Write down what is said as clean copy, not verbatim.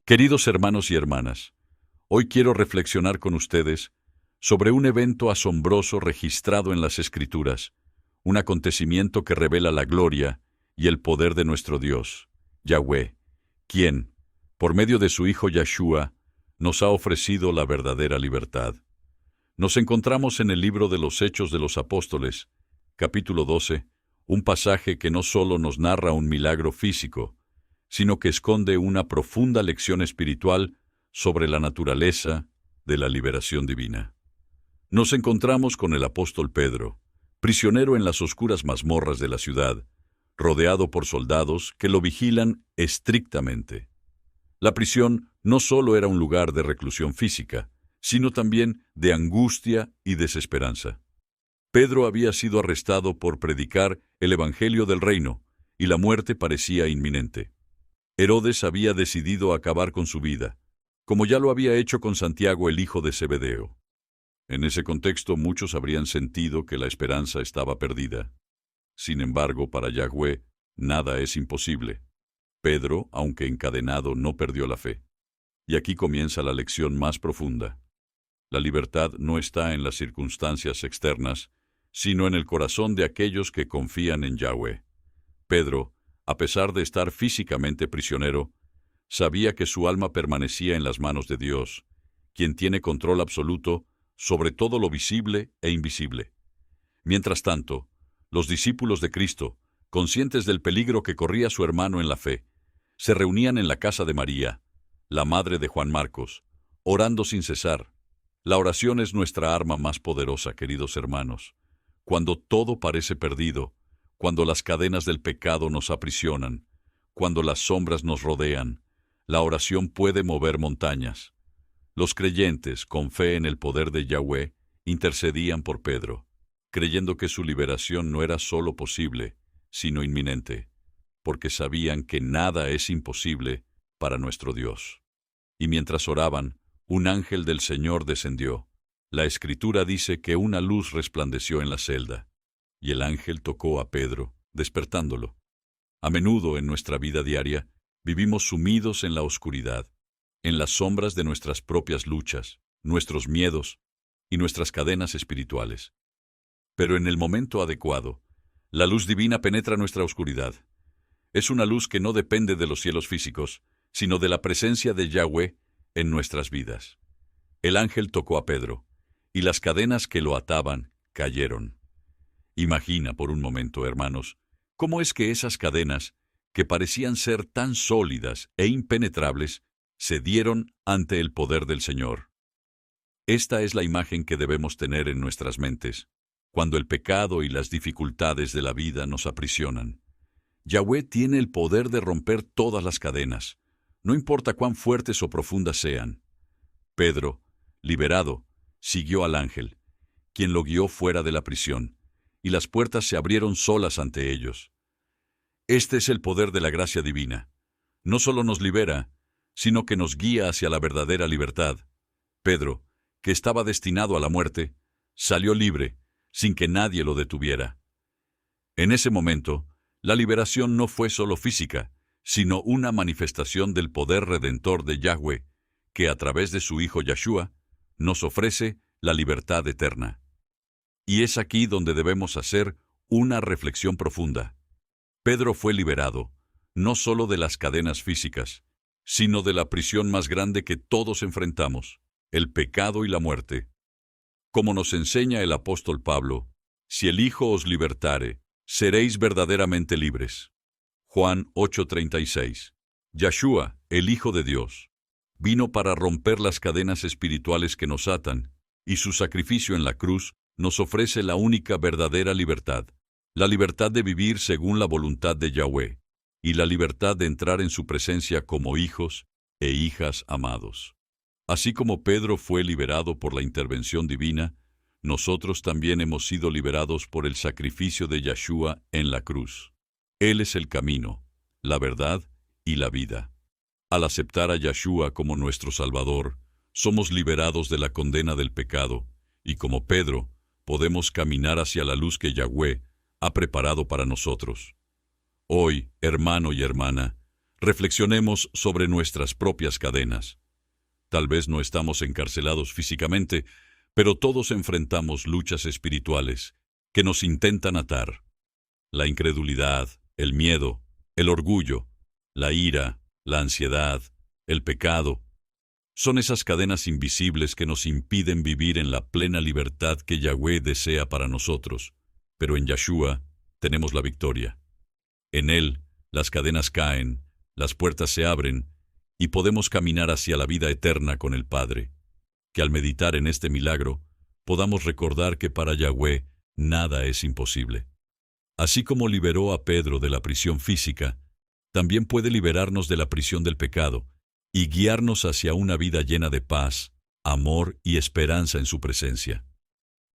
Queridos hermanos y hermanas, hoy quiero reflexionar con ustedes sobre un evento asombroso registrado en las Escrituras, un acontecimiento que revela la gloria y el poder de nuestro Dios, Yahweh, quien, por medio de su Hijo Yahshua, nos ha ofrecido la verdadera libertad. Nos encontramos en el libro de los Hechos de los Apóstoles, capítulo 12, un pasaje que no solo nos narra un milagro físico, sino que esconde una profunda lección espiritual sobre la naturaleza de la liberación divina. Nos encontramos con el apóstol Pedro, prisionero en las oscuras mazmorras de la ciudad, rodeado por soldados que lo vigilan estrictamente. La prisión no solo era un lugar de reclusión física, sino también de angustia y desesperanza. Pedro había sido arrestado por predicar el Evangelio del Reino, y la muerte parecía inminente. Herodes había decidido acabar con su vida, como ya lo había hecho con Santiago, el hijo de Zebedeo. En ese contexto, muchos habrían sentido que la esperanza estaba perdida. Sin embargo, para Yahweh, nada es imposible. Pedro, aunque encadenado, no perdió la fe. Y aquí comienza la lección más profunda. La libertad no está en las circunstancias externas, sino en el corazón de aquellos que confían en Yahweh. Pedro, a pesar de estar físicamente prisionero, sabía que su alma permanecía en las manos de Dios, quien tiene control absoluto sobre todo lo visible e invisible. Mientras tanto, los discípulos de Cristo, conscientes del peligro que corría su hermano en la fe, se reunían en la casa de María, la madre de Juan Marcos, orando sin cesar. La oración es nuestra arma más poderosa, queridos hermanos. Cuando todo parece perdido, cuando las cadenas del pecado nos aprisionan, cuando las sombras nos rodean, la oración puede mover montañas. Los creyentes, con fe en el poder de Yahweh, intercedían por Pedro, creyendo que su liberación no era solo posible, sino inminente, porque sabían que nada es imposible para nuestro Dios. Y mientras oraban, un ángel del Señor descendió. La Escritura dice que una luz resplandeció en la celda, y el ángel tocó a Pedro, despertándolo. A menudo en nuestra vida diaria vivimos sumidos en la oscuridad, en las sombras de nuestras propias luchas, nuestros miedos y nuestras cadenas espirituales. Pero en el momento adecuado, la luz divina penetra nuestra oscuridad. Es una luz que no depende de los cielos físicos, sino de la presencia de Yahweh en nuestras vidas. El ángel tocó a Pedro, y las cadenas que lo ataban cayeron. Imagina por un momento, hermanos, cómo es que esas cadenas, que parecían ser tan sólidas e impenetrables, cedieron ante el poder del Señor. Esta es la imagen que debemos tener en nuestras mentes, cuando el pecado y las dificultades de la vida nos aprisionan. Yahweh tiene el poder de romper todas las cadenas, no importa cuán fuertes o profundas sean. Pedro, liberado, siguió al ángel, quien lo guió fuera de la prisión, y las puertas se abrieron solas ante ellos. Este es el poder de la gracia divina. No solo nos libera, sino que nos guía hacia la verdadera libertad. Pedro, que estaba destinado a la muerte, salió libre, sin que nadie lo detuviera. En ese momento, la liberación no fue solo física, sino una manifestación del poder redentor de Yahweh, que a través de su Hijo Yahshua nos ofrece la libertad eterna. Y es aquí donde debemos hacer una reflexión profunda. Pedro fue liberado, no solo de las cadenas físicas, sino de la prisión más grande que todos enfrentamos, el pecado y la muerte. Como nos enseña el apóstol Pablo, si el Hijo os libertare, seréis verdaderamente libres. Juan 8:36. Yahshua, el Hijo de Dios, vino para romper las cadenas espirituales que nos atan, y su sacrificio en la cruz nos ofrece la única verdadera libertad, la libertad de vivir según la voluntad de Yahweh, y la libertad de entrar en su presencia como hijos e hijas amados. Así como Pedro fue liberado por la intervención divina, nosotros también hemos sido liberados por el sacrificio de Yahshua en la cruz. Él es el camino, la verdad y la vida. Al aceptar a Yahshua como nuestro Salvador, somos liberados de la condena del pecado, y como Pedro, podemos caminar hacia la luz que Yahweh ha preparado para nosotros. Hoy, hermano y hermana, reflexionemos sobre nuestras propias cadenas. Tal vez no estamos encarcelados físicamente, pero todos enfrentamos luchas espirituales que nos intentan atar. La incredulidad, el miedo, el orgullo, la ira, la ansiedad, el pecado, son esas cadenas invisibles que nos impiden vivir en la plena libertad que Yahweh desea para nosotros. Pero en Yahshua tenemos la victoria. En Él, las cadenas caen, las puertas se abren y podemos caminar hacia la vida eterna con el Padre. Que al meditar en este milagro, podamos recordar que para Yahweh nada es imposible. Así como liberó a Pedro de la prisión física, también puede liberarnos de la prisión del pecado y guiarnos hacia una vida llena de paz, amor y esperanza en su presencia.